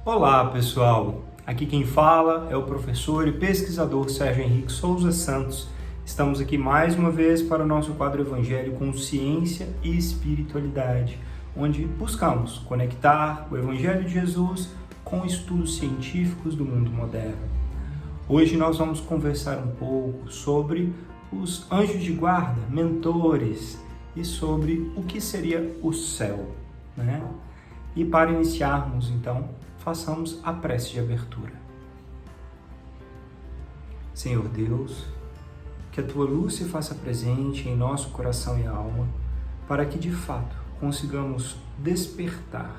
Olá, pessoal! Aqui quem fala é o professor e pesquisador Sérgio Henrique Souza Santos. Estamos aqui mais uma vez para o nosso quadro Evangelho com Ciência e Espiritualidade, onde buscamos conectar o Evangelho de Jesus com estudos científicos do mundo moderno. Hoje nós vamos conversar um pouco sobre os anjos de guarda, mentores, e sobre o que seria o céu, né? E para iniciarmos, então, façamos a prece de abertura. Senhor Deus, que a Tua luz se faça presente em nosso coração e alma, para que, de fato, consigamos despertar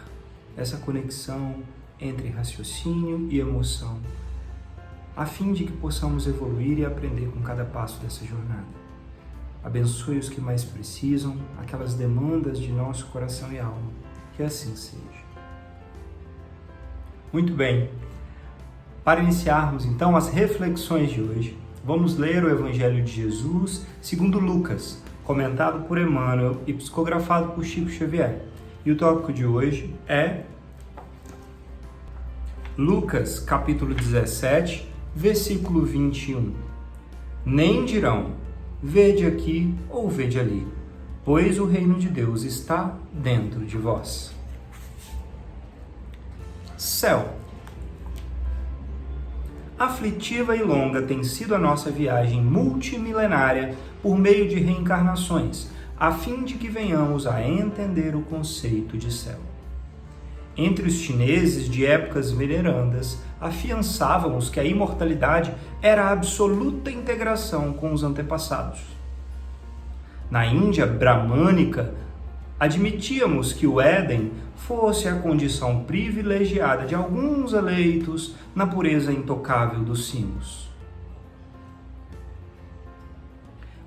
essa conexão entre raciocínio e emoção, a fim de que possamos evoluir e aprender com cada passo dessa jornada. Abençoe os que mais precisam, aquelas demandas de nosso coração e alma, que assim seja. Muito bem, para iniciarmos então as reflexões de hoje, vamos ler o Evangelho de Jesus segundo Lucas, comentado por Emmanuel e psicografado por Chico Xavier. E o tópico de hoje é Lucas, capítulo 17, versículo 21. Nem dirão, vede aqui ou vede ali, pois o reino de Deus está dentro de vós. Céu. Aflitiva e longa tem sido a nossa viagem multimilenária por meio de reencarnações, a fim de que venhamos a entender o conceito de céu. Entre os chineses de épocas venerandas, afiançávamos que a imortalidade era a absoluta integração com os antepassados. Na Índia bramânica, admitíamos que o Éden fosse a condição privilegiada de alguns eleitos na pureza intocável dos cimos.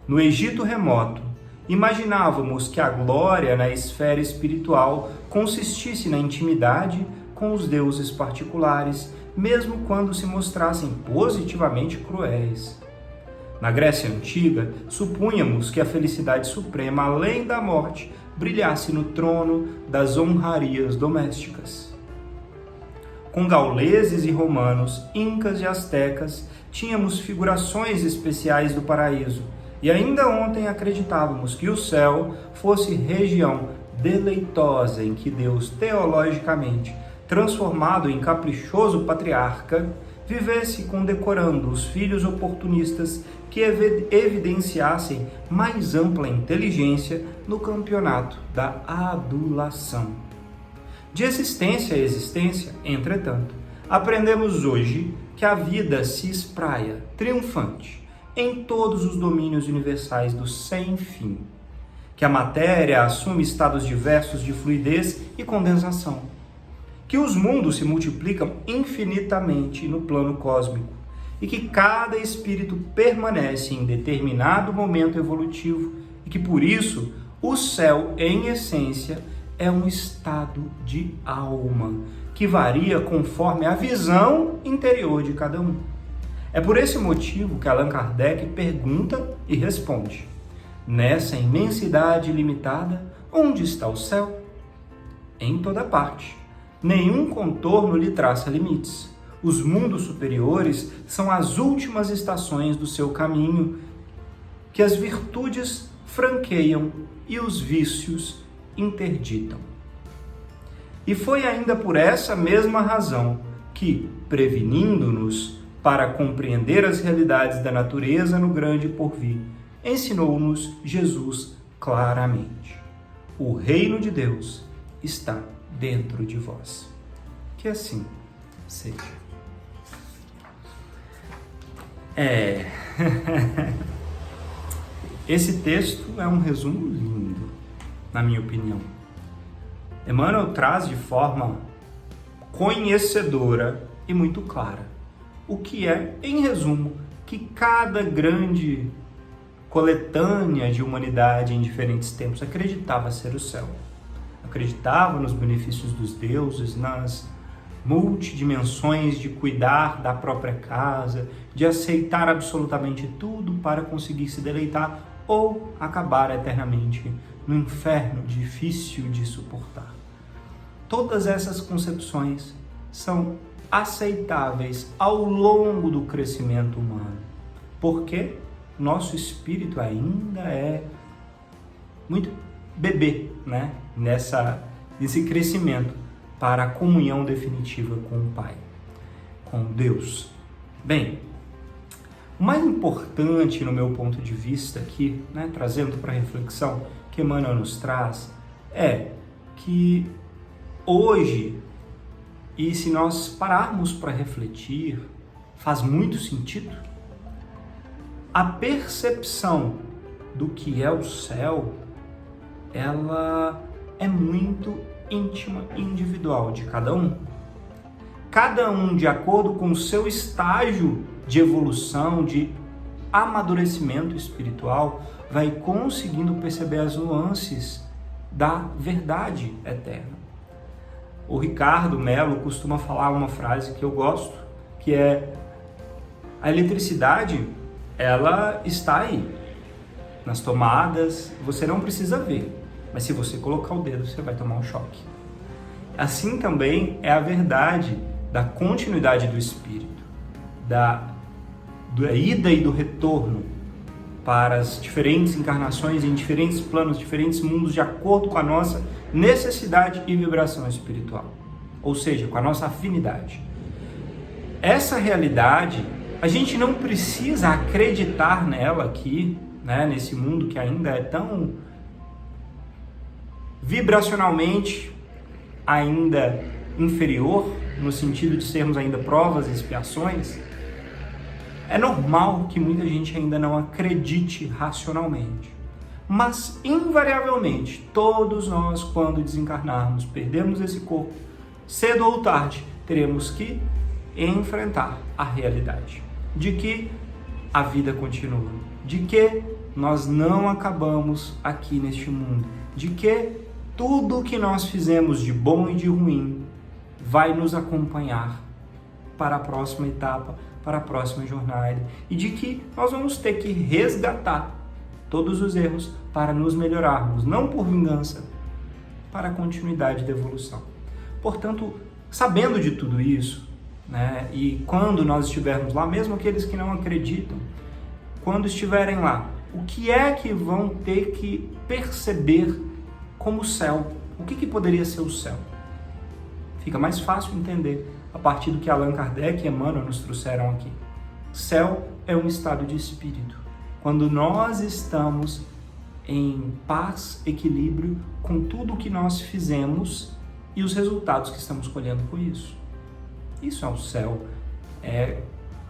No Egito remoto, imaginávamos que a glória na esfera espiritual consistisse na intimidade com os deuses particulares, mesmo quando se mostrassem positivamente cruéis. Na Grécia Antiga, supunhamos que a felicidade suprema, além da morte, brilhasse no trono das honrarias domésticas. Com gauleses e romanos, incas e astecas, tínhamos figurações especiais do paraíso, e ainda ontem acreditávamos que o céu fosse região deleitosa em que Deus, teologicamente transformado em caprichoso patriarca, vivesse condecorando os filhos oportunistas que evidenciassem mais ampla inteligência no campeonato da adulação. De existência a existência, entretanto, aprendemos hoje que a vida se espraia, triunfante, em todos os domínios universais do sem fim, que a matéria assume estados diversos de fluidez e condensação, que os mundos se multiplicam infinitamente no plano cósmico e que cada espírito permanece em determinado momento evolutivo e que, por isso, o céu, em essência, é um estado de alma que varia conforme a visão interior de cada um. É por esse motivo que Allan Kardec pergunta e responde: nessa imensidade ilimitada, onde está o céu? Em toda parte. Nenhum contorno lhe traça limites. Os mundos superiores são as últimas estações do seu caminho, que as virtudes franqueiam e os vícios interditam. E foi ainda por essa mesma razão que, prevenindo-nos para compreender as realidades da natureza no grande porvir, ensinou-nos Jesus claramente: o reino de Deus está dentro de vós. Que assim seja. Esse texto é um resumo lindo, na minha opinião. Emmanuel traz de forma conhecedora e muito clara o que é, em resumo, que cada grande coletânea de humanidade em diferentes tempos acreditava ser o céu. Acreditava nos benefícios dos deuses, nas multidimensões de cuidar da própria casa, de aceitar absolutamente tudo para conseguir se deleitar ou acabar eternamente no inferno difícil de suportar. Todas essas concepções são aceitáveis ao longo do crescimento humano, porque nosso espírito ainda é muito bebê, né? Nesse crescimento para a comunhão definitiva com o Pai, com Deus. Bem, o mais importante no meu ponto de vista aqui, né, trazendo para a reflexão que Emmanuel nos traz, é que hoje, e se nós pararmos para refletir, faz muito sentido, a percepção do que é o céu, ela é muito íntima e individual de cada um. Cada um, de acordo com o seu estágio de evolução, de amadurecimento espiritual, vai conseguindo perceber as nuances da verdade eterna. O Ricardo Mello costuma falar uma frase que eu gosto, que é: a eletricidade, ela está aí, nas tomadas, você não precisa ver, mas se você colocar o dedo, você vai tomar um choque. Assim também é a verdade da continuidade do espírito, da ida e do retorno para as diferentes encarnações em diferentes planos, diferentes mundos, de acordo com a nossa necessidade e vibração espiritual, ou seja, com a nossa afinidade. Essa realidade, a gente não precisa acreditar nela aqui, né, nesse mundo que ainda é tão vibracionalmente ainda inferior, no sentido de sermos ainda provas e expiações. É normal que muita gente ainda não acredite racionalmente. Mas, invariavelmente, todos nós, quando desencarnarmos, perdemos esse corpo, cedo ou tarde, teremos que enfrentar a realidade de que a vida continua, de que nós não acabamos aqui neste mundo, de que tudo o que nós fizemos de bom e de ruim vai nos acompanhar para a próxima etapa, para a próxima jornada, e de que nós vamos ter que resgatar todos os erros para nos melhorarmos, não por vingança, para a continuidade da evolução. Portanto, sabendo de tudo isso, né, e quando nós estivermos lá, mesmo aqueles que não acreditam, quando estiverem lá, o que é que vão ter que perceber como céu? O que poderia ser o céu? Fica mais fácil entender a partir do que Allan Kardec e Emmanuel nos trouxeram aqui. Céu é um estado de espírito. Quando nós estamos em paz, equilíbrio com tudo o que nós fizemos e os resultados que estamos colhendo com isso. Isso é o céu. É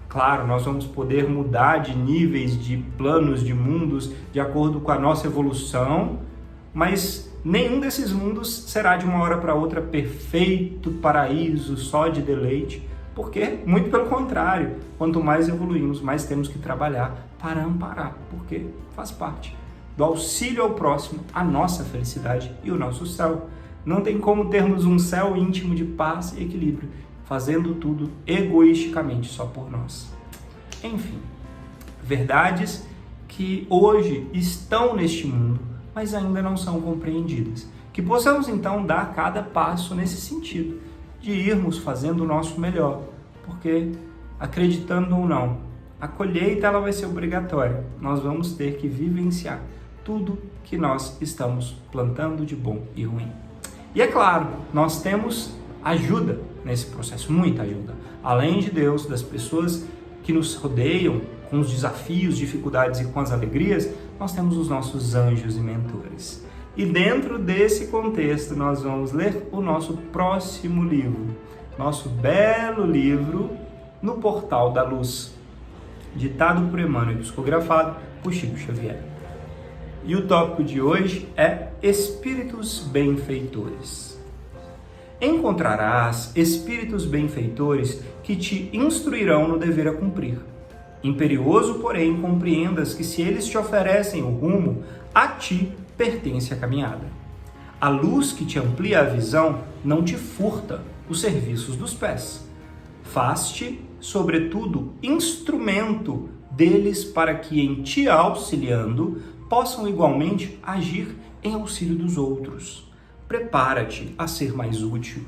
claro, nós vamos poder mudar de níveis, de planos, de mundos, de acordo com a nossa evolução, mas nenhum desses mundos será de uma hora para outra perfeito, paraíso, só de deleite, porque, muito pelo contrário, quanto mais evoluímos, mais temos que trabalhar para amparar, porque faz parte do auxílio ao próximo, a nossa felicidade e o nosso céu. Não tem como termos um céu íntimo de paz e equilíbrio, fazendo tudo egoisticamente só por nós. Enfim, verdades que hoje estão neste mundo, mas ainda não são compreendidas. Que possamos então dar cada passo nesse sentido, de irmos fazendo o nosso melhor, porque, acreditando ou não, a colheita ela vai ser obrigatória. Nós vamos ter que vivenciar tudo que nós estamos plantando de bom e ruim. E é claro, nós temos ajuda nesse processo, muita ajuda. Além de Deus, das pessoas que nos rodeiam com os desafios, dificuldades e com as alegrias, nós temos os nossos anjos e mentores. E dentro desse contexto, nós vamos ler o nosso próximo livro, nosso belo livro, No Portal da Luz, ditado por Emmanuel e psicografado por Chico Xavier. E o tópico de hoje é Espíritos Benfeitores. Encontrarás espíritos benfeitores que te instruirão no dever a cumprir. Imperioso, porém, compreendas que se eles te oferecem o rumo, a ti pertence a caminhada. A luz que te amplia a visão não te furta os serviços dos pés. Faz-te, sobretudo, instrumento deles para que, em ti auxiliando, possam igualmente agir em auxílio dos outros. Prepara-te a ser mais útil.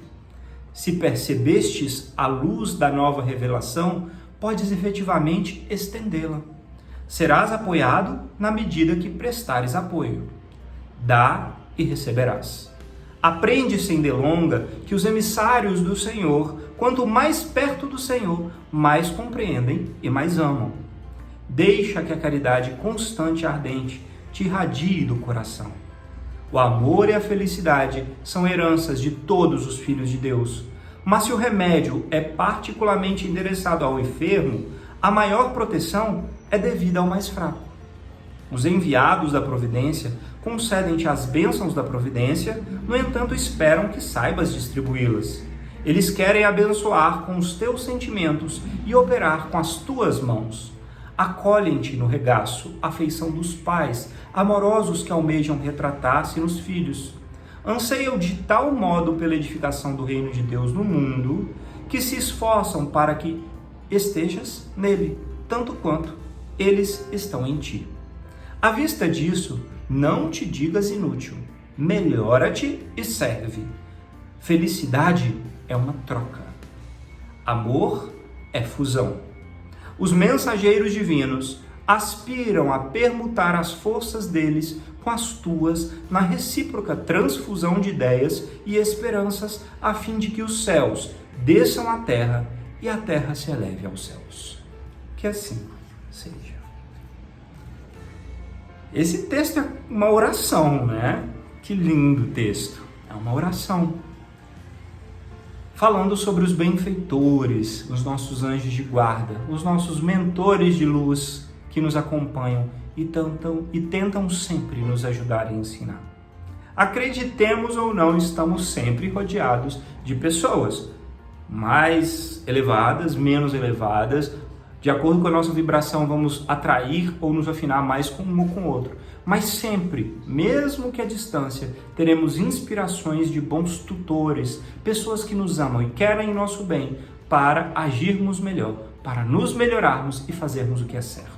Se percebestes a luz da nova revelação, podes efetivamente estendê-la. Serás apoiado na medida que prestares apoio. Dá e receberás. Aprende sem delonga que os emissários do Senhor, quanto mais perto do Senhor, mais compreendem e mais amam. Deixa que a caridade constante e ardente te irradie do coração. O amor e a felicidade são heranças de todos os filhos de Deus. Mas se o remédio é particularmente endereçado ao enfermo, a maior proteção é devida ao mais fraco. Os enviados da providência concedem-te as bênçãos da providência, no entanto esperam que saibas distribuí-las. Eles querem abençoar com os teus sentimentos e operar com as tuas mãos. Acolhem-te no regaço a afeição dos pais, amorosos que almejam retratar-se nos filhos. Anseiam de tal modo pela edificação do reino de Deus no mundo, que se esforçam para que estejas nele, tanto quanto eles estão em ti. À vista disso, não te digas inútil, melhora-te e serve. Felicidade é uma troca. Amor é fusão. Os mensageiros divinos aspiram a permutar as forças deles com as tuas na recíproca transfusão de ideias e esperanças, a fim de que os céus desçam à terra e a terra se eleve aos céus. Que assim seja. Esse texto é uma oração, né? Que lindo texto. É uma oração. Falando sobre os benfeitores, os nossos anjos de guarda, os nossos mentores de luz que nos acompanham e tentam sempre nos ajudar e ensinar. Acreditemos ou não, estamos sempre rodeados de pessoas mais elevadas, menos elevadas. De acordo com a nossa vibração, vamos atrair ou nos afinar mais com um ou com o outro. Mas sempre, mesmo que à distância, teremos inspirações de bons tutores, pessoas que nos amam e querem nosso bem para agirmos melhor, para nos melhorarmos e fazermos o que é certo.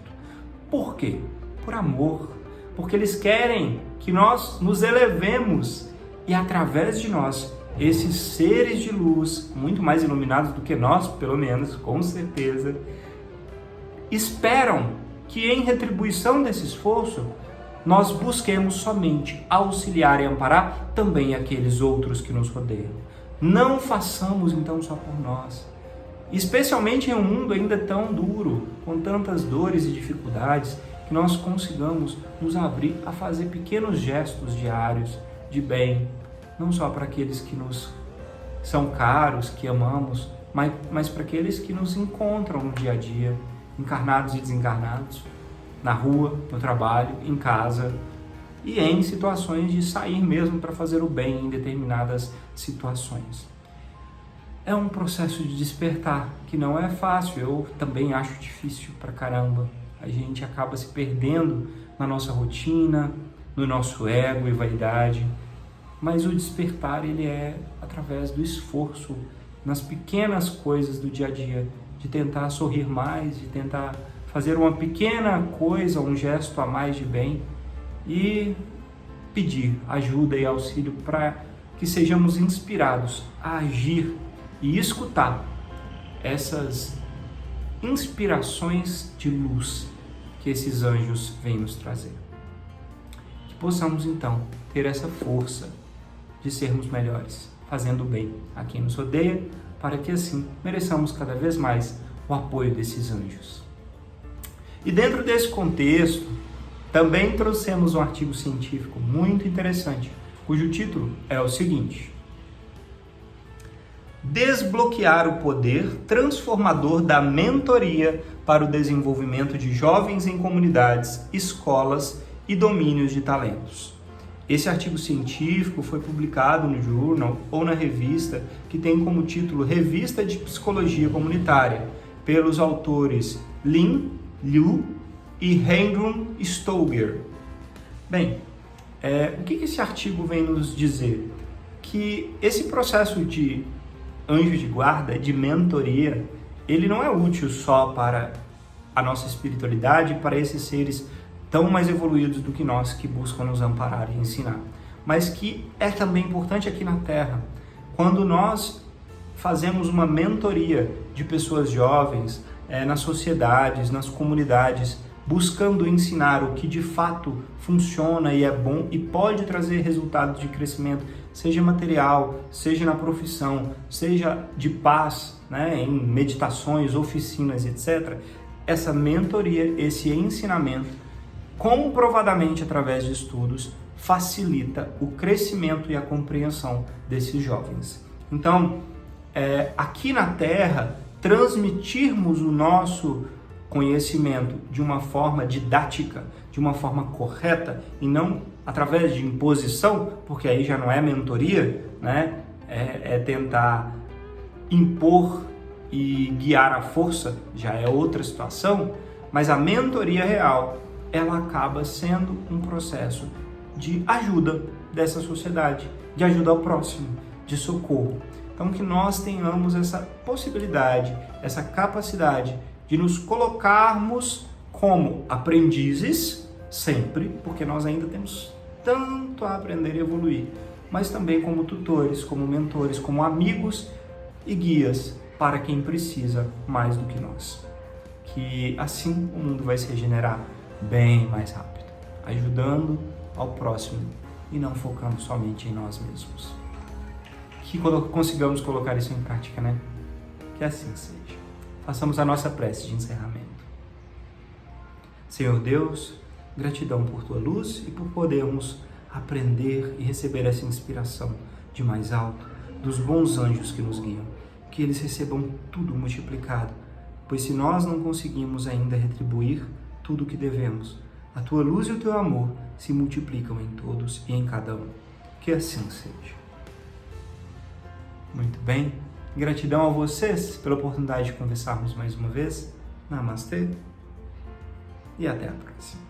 Por quê? Por amor. Porque eles querem que nós nos elevemos e através de nós, esses seres de luz, muito mais iluminados do que nós, pelo menos, com certeza, esperam que em retribuição desse esforço, nós busquemos somente auxiliar e amparar também aqueles outros que nos rodeiam. Não façamos então só por nós. Especialmente em um mundo ainda tão duro, com tantas dores e dificuldades, que nós consigamos nos abrir a fazer pequenos gestos diários de bem, não só para aqueles que nos são caros, que amamos, mas para aqueles que nos encontram no dia a dia, encarnados e desencarnados, na rua, no trabalho, em casa e em situações de sair mesmo para fazer o bem em determinadas situações. É um processo de despertar que não é fácil, eu também acho difícil pra caramba. A gente acaba se perdendo na nossa rotina, no nosso ego e vaidade, mas o despertar ele é através do esforço, nas pequenas coisas do dia a dia, de tentar sorrir mais, de tentar fazer uma pequena coisa, um gesto a mais de bem e pedir ajuda e auxílio para que sejamos inspirados a agir e escutar essas inspirações de luz que esses anjos vêm nos trazer. Que possamos então ter essa força de sermos melhores, fazendo bem a quem nos rodeia, para que assim mereçamos cada vez mais o apoio desses anjos. E dentro desse contexto, também trouxemos um artigo científico muito interessante, cujo título é o seguinte: Desbloquear o poder transformador da mentoria para o desenvolvimento de jovens em comunidades, escolas e domínios de talentos. Esse artigo científico foi publicado no Journal ou na revista que tem como título Revista de Psicologia Comunitária, pelos autores Lin Liu e Heidrun Stoger. Bem, o que esse artigo vem nos dizer? Que esse processo de anjo de guarda, de mentoria, ele não é útil só para a nossa espiritualidade, para esses seres tão mais evoluídos do que nós, que buscam nos amparar e ensinar, mas que é também importante aqui na Terra, quando nós fazemos uma mentoria de pessoas jovens nas sociedades, nas comunidades, buscando ensinar o que de fato funciona e é bom e pode trazer resultados de crescimento, seja material, seja na profissão, seja de paz, né, em meditações, oficinas, etc. Essa mentoria, esse ensinamento, comprovadamente através de estudos, facilita o crescimento e a compreensão desses jovens. Então, aqui na Terra, transmitirmos o nosso conhecimento de uma forma didática, de uma forma correta e não através de imposição, porque aí já não é mentoria, né? É tentar impor e guiar à força, já é outra situação, mas a mentoria real, ela acaba sendo um processo de ajuda dessa sociedade, de ajuda ao próximo, de socorro. Então que nós tenhamos essa possibilidade, essa capacidade de nos colocarmos como aprendizes, sempre, porque nós ainda temos tanto a aprender e evoluir, mas também como tutores, como mentores, como amigos e guias para quem precisa mais do que nós. Que assim o mundo vai se regenerar bem mais rápido, ajudando ao próximo e não focando somente em nós mesmos. Que consigamos colocar isso em prática, né? Que assim seja. Façamos a nossa prece de encerramento. Senhor Deus, gratidão por Tua luz e por podermos aprender e receber essa inspiração de mais alto, dos bons anjos que nos guiam. Que eles recebam tudo multiplicado, pois se nós não conseguimos ainda retribuir tudo o que devemos, a Tua luz e o Teu amor se multiplicam em todos e em cada um. Que assim seja. Muito bem. Gratidão a vocês pela oportunidade de conversarmos mais uma vez. Namastê e até a próxima.